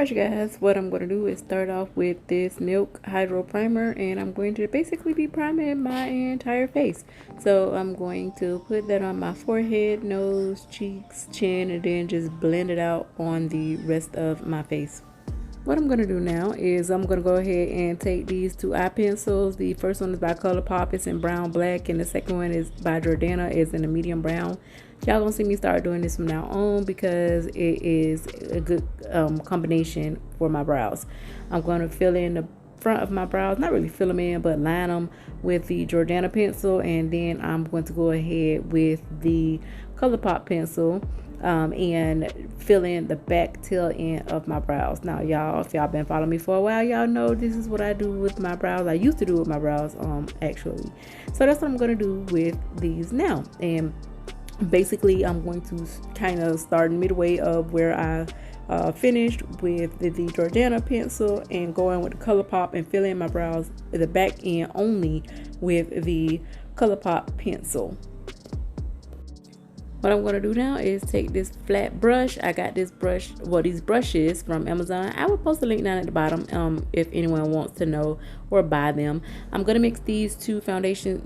Alright guys, what I'm going to do is start off with this Milk Hydro Primer, and I'm going to basically be priming my entire face. So I'm going to put that on my forehead, nose, cheeks, chin, and then just blend it out on the rest of my face. What I'm going to do now is I'm going to go ahead and take these two eye pencils. The first one is by Colourpop, it's in brown black, and the second one is by Jordanna, it's in a medium brown. Y'all gonna see me start doing this from now on because it is a good combination for my brows. I'm going to fill in the front of my brows, not really fill them in, but line them with the Jordanna pencil, and then I'm going to go ahead with the Colourpop pencil and fill in the back tail end of my brows. Now y'all, if y'all been following me for a while, y'all know this is what I do with my brows. I used to do with my brows actually. So that's what I'm going to do with these now. And basically I'm going to kind of start midway of where I finished with the Jordanna pencil and going with the Colourpop and fill in my brows at the back end only with the Colourpop pencil. What I'm going to do now is take this flat brush. I got this brush, well, these brushes from Amazon. I will post a link down at the bottom if anyone wants to know or buy them. I'm going to mix these two foundations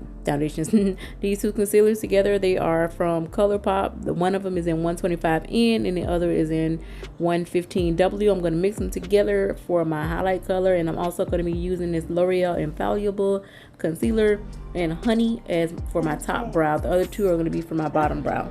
these two concealers together. They are from Colourpop. One of them is in 125N and the other is in 115W. I'm going to mix them together for my highlight color, and I'm also going to be using this Loreal Infallible concealer and honey as for my top brow. The other two are going to be for my bottom brow.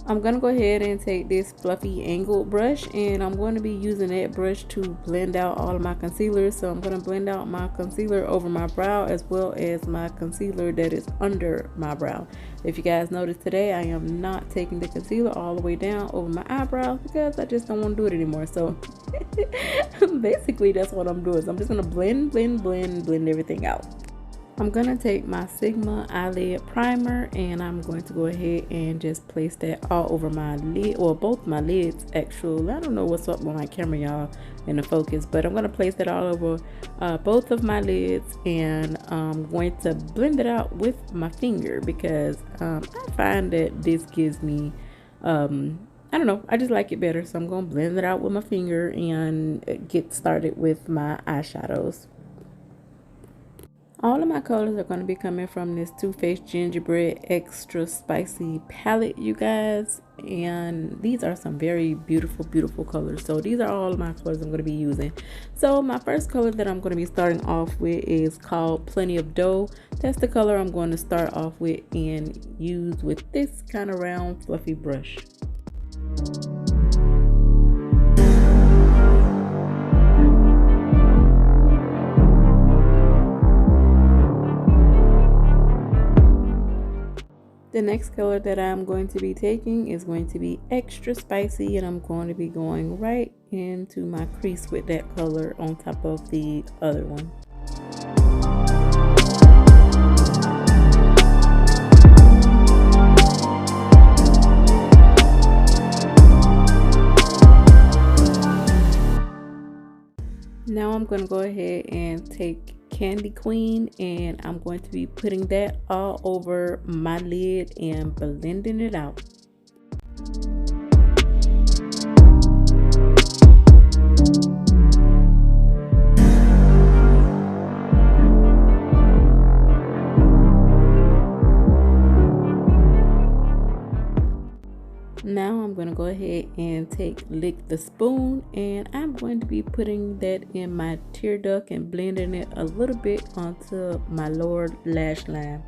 I'm going to go ahead and take this fluffy angled brush, and I'm going to be using that brush to blend out all of my concealers. So I'm going to blend out my concealer over my brow as well as my concealer that is under my brow. If you guys notice today, I am not taking the concealer all the way down over my eyebrows because I just don't want to do it anymore. So basically that's what I'm doing. So I'm just going to blend everything out. I'm going to take my Sigma eyelid primer and I'm going to go ahead and just place that all over my lid, or both my lids actually. I don't know what's up with my camera, y'all, in the focus, but I'm going to place that all over both of my lids, and I'm going to blend it out with my finger because I find that this gives me, I don't know, I just like it better. So I'm going to blend it out with my finger and get started with my eyeshadows. All of my colors are going to be coming from this Too Faced Gingerbread Extra Spicy palette, you guys. And these are some very beautiful, beautiful colors. So these are all of my colors I'm going to be using. So my first color that I'm going to be starting off with is called Plenty of Dough. That's the color I'm going to start off with and use with this kind of round, fluffy brush. The next color that I'm going to be taking is going to be Extra Spicy, and I'm going to be going right into my crease with that color on top of the other one. Now I'm going to go ahead and take Candy Queen, and I'm going to be putting that all over my lid and blending it out. Now I'm going to go ahead and take Lick the Spoon, and I'm going to be putting that in my tear duct and blending it a little bit onto my lower lash line.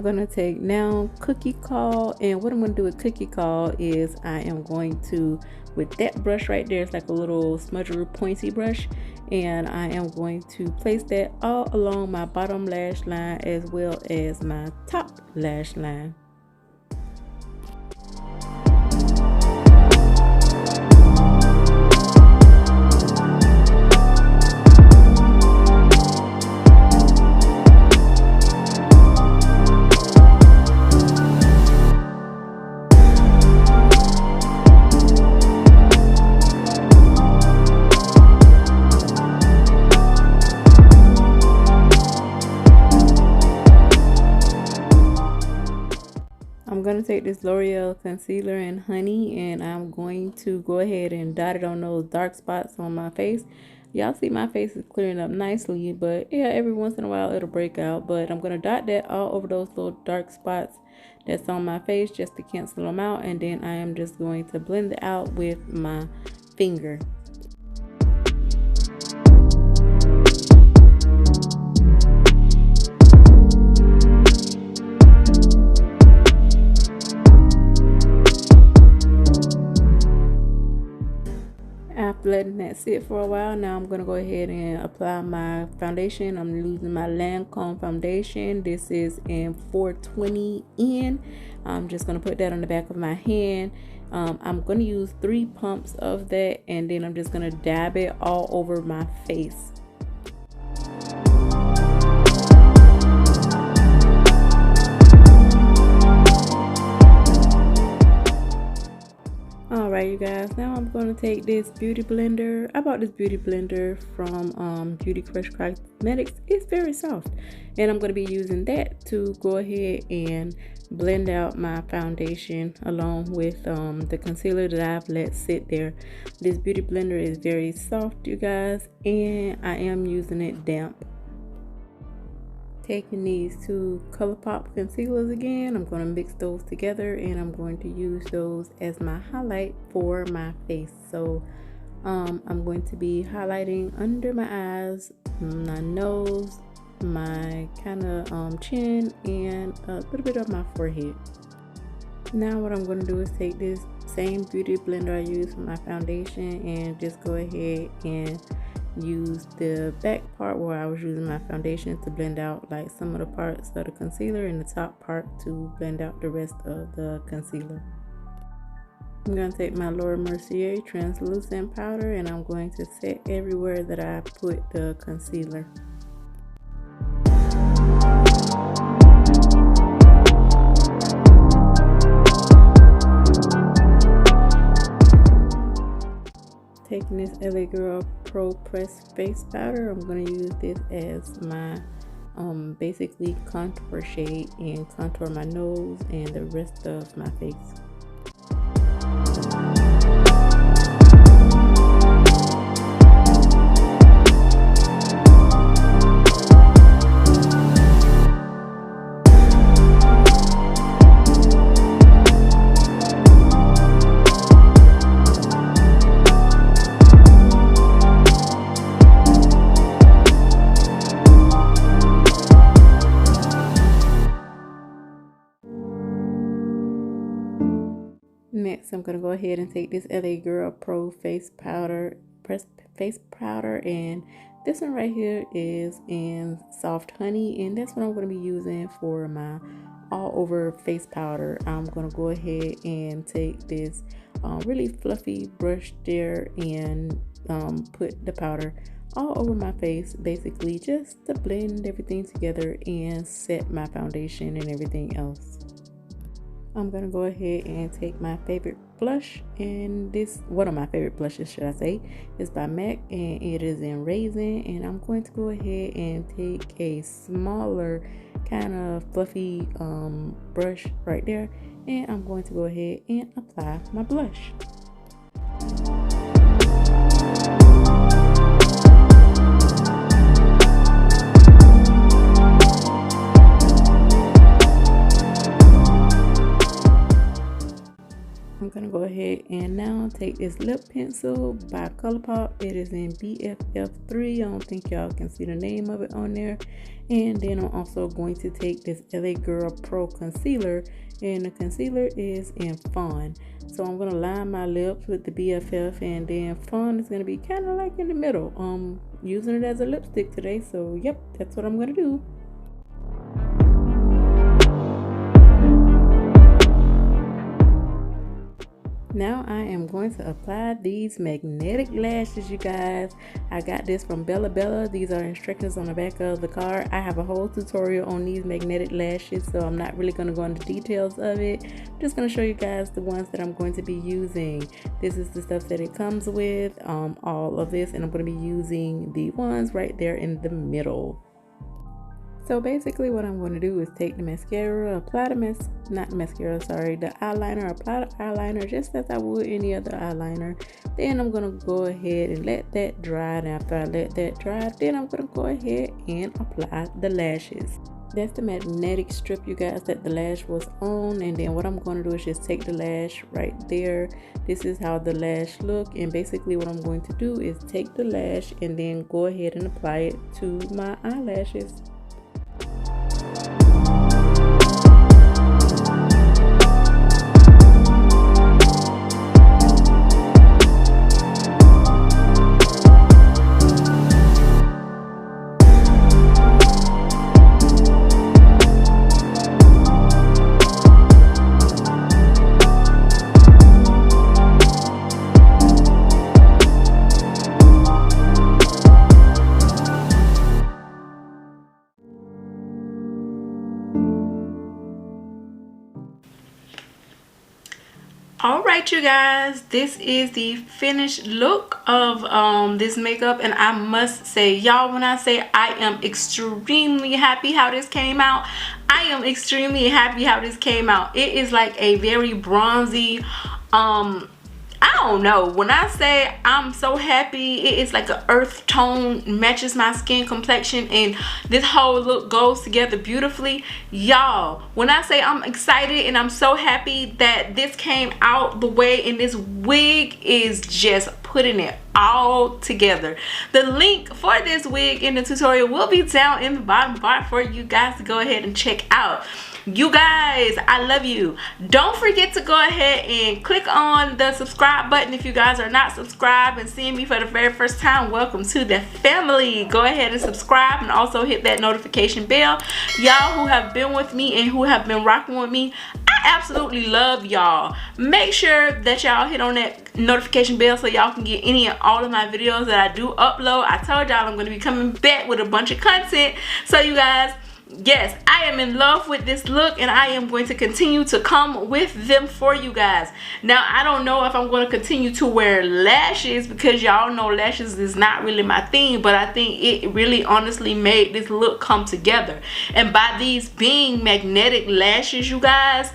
going to take now Cookie Call, and what I'm going to do with Cookie Call is I am going to, with that brush right there, it's like a little smudger pointy brush, and I am going to place that all along my bottom lash line as well as my top lash line. I'm going to take this Loreal concealer in Honey, and I'm going to go ahead and dot it on those dark spots on my face. Y'all see my face is clearing up nicely, but yeah, every once in a while it'll break out. But I'm going to dot that all over those little dark spots that's on my face just to cancel them out, and then I am just going to blend it out with my finger. After letting that sit for a while, now I'm going to go ahead and apply my foundation. I'm using my Lancome foundation. This is in 420N. I'm just going to put that on the back of my hand. I'm going to use 3 pumps of that, and then I'm just going to dab it all over my face. Alright, you guys, now I'm going to take this beauty blender. I bought this beauty blender from Beauty Crush Cosmetics. It's very soft, and I'm going to be using that to go ahead and blend out my foundation along with the concealer that I've let sit there. This beauty blender is very soft, you guys, and I am using it damp. Taking these 2 Colourpop concealers again, I'm going to mix those together, and I'm going to use those as my highlight for my face. So I'm going to be highlighting under my eyes, my nose, my kind of chin, and a little bit of my forehead. Now what I'm going to do is take this same beauty blender I used for my foundation and just go ahead and use the back part where I was using my foundation to blend out like some of the parts of the concealer, and the top part to blend out the rest of the concealer. I'm going to take my Laura Mercier translucent powder, and I'm going to set everywhere that I put the concealer. Taking this LA Girl Pro Press Face Powder, I'm going to use this as my basically contour shade and contour my nose and the rest of my face. Next, I'm going to go ahead and take this LA Girl Pro Face Powder, Pressed Face Powder, and this one right here is in Soft Honey, and that's what I'm going to be using for my all over face powder. I'm going to go ahead and take this really fluffy brush there and put the powder all over my face, basically just to blend everything together and set my foundation and everything else. I'm going to go ahead and take my favorite blush, and this, one of my favorite blushes should I say, is by MAC, and it is in Raisin, and I'm going to go ahead and take a smaller kind of fluffy brush right there, and I'm going to go ahead and apply my blush. I'm I'm gonna go ahead and now take this lip pencil by Colourpop. It is in BFF3. I don't think y'all can see the name of it on there. And then I'm also going to take this LA Girl Pro concealer, and the concealer is in Fawn. So I'm gonna line my lips with the BFF, and then Fawn is gonna be kind of like in the middle. Using it as a lipstick today, so yep, that's what I'm gonna do. Now I am going to apply these magnetic lashes, you guys. I got this from Bella Bella. These are instructions on the back of the card. I have a whole tutorial on these magnetic lashes, so I'm not really going to go into details of it. I'm just going to show you guys the ones that I'm going to be using. This is the stuff that it comes with, all of this, and I'm going to be using the ones right there in the middle. So basically what I'm going to do is take the mascara, apply the eyeliner, apply the eyeliner just as I would any other eyeliner. Then I'm going to go ahead and let that dry, and after I let that dry, then I'm going to go ahead and apply the lashes. That's the magnetic strip, you guys, that the lash was on. And then what I'm going to do is just take the lash right there. This is how the lash look, and basically what I'm going to do is take the lash and then go ahead and apply it to my eyelashes. Alright, you guys, this is the finished look of this makeup, and I must say, y'all, when I say I am extremely happy how this came out, I am extremely happy how this came out. It is like a very bronzy, I don't know, when I say I'm so happy, it is like an earth tone, matches my skin complexion, and this whole look goes together beautifully. Y'all, when I say I'm excited and I'm so happy that this came out the way, and this wig is just putting it all together. The link for this wig in the tutorial will be down in the bottom bar for you guys to go ahead and check out. You guys, I love you. Don't forget to go ahead and click on the subscribe button if you guys are not subscribed and seeing me for the very first time. Welcome to the family. Go ahead and subscribe, and also hit that notification bell. Y'all who have been with me and who have been rocking with me, I absolutely love y'all. Make sure that y'all hit on that notification bell so y'all can get any and all of my videos that I do upload. I told y'all I'm going to be coming back with a bunch of content. So you guys, yes, I am in love with this look, and I am going to continue to come with them for you guys. Now, I don't know if I'm going to continue to wear lashes, because y'all know lashes is not really my thing, but I think it really honestly made this look come together. And by these being magnetic lashes, you guys,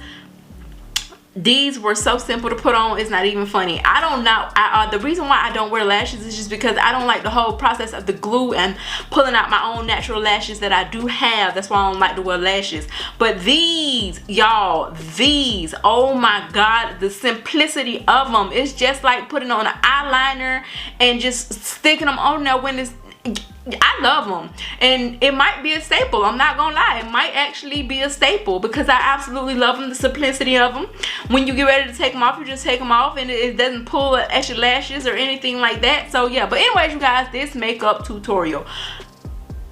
these were so simple to put on, it's not even funny. I don't know, the reason why I don't wear lashes is just because I don't like the whole process of the glue and pulling out my own natural lashes that I do have. That's why I don't like to wear lashes. But these, y'all, these, oh my god, the simplicity of them, it's just like putting on an eyeliner and just sticking them on there when it's, I love them, and it might be a staple. I'm not gonna lie, it might actually be a staple, because I absolutely love them, the simplicity of them. When you get ready to take them off, you just take them off, and it doesn't pull extra lashes or anything like that. So yeah, but anyways, you guys, this makeup tutorial,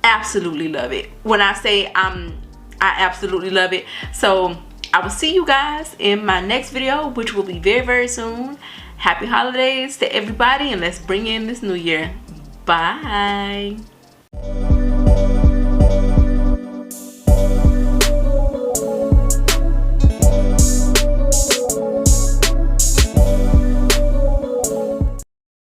absolutely love it. When I say I absolutely love it. So I will see you guys in my next video, which will be very, very soon. Happy holidays to everybody, and let's bring in this new year. Bye.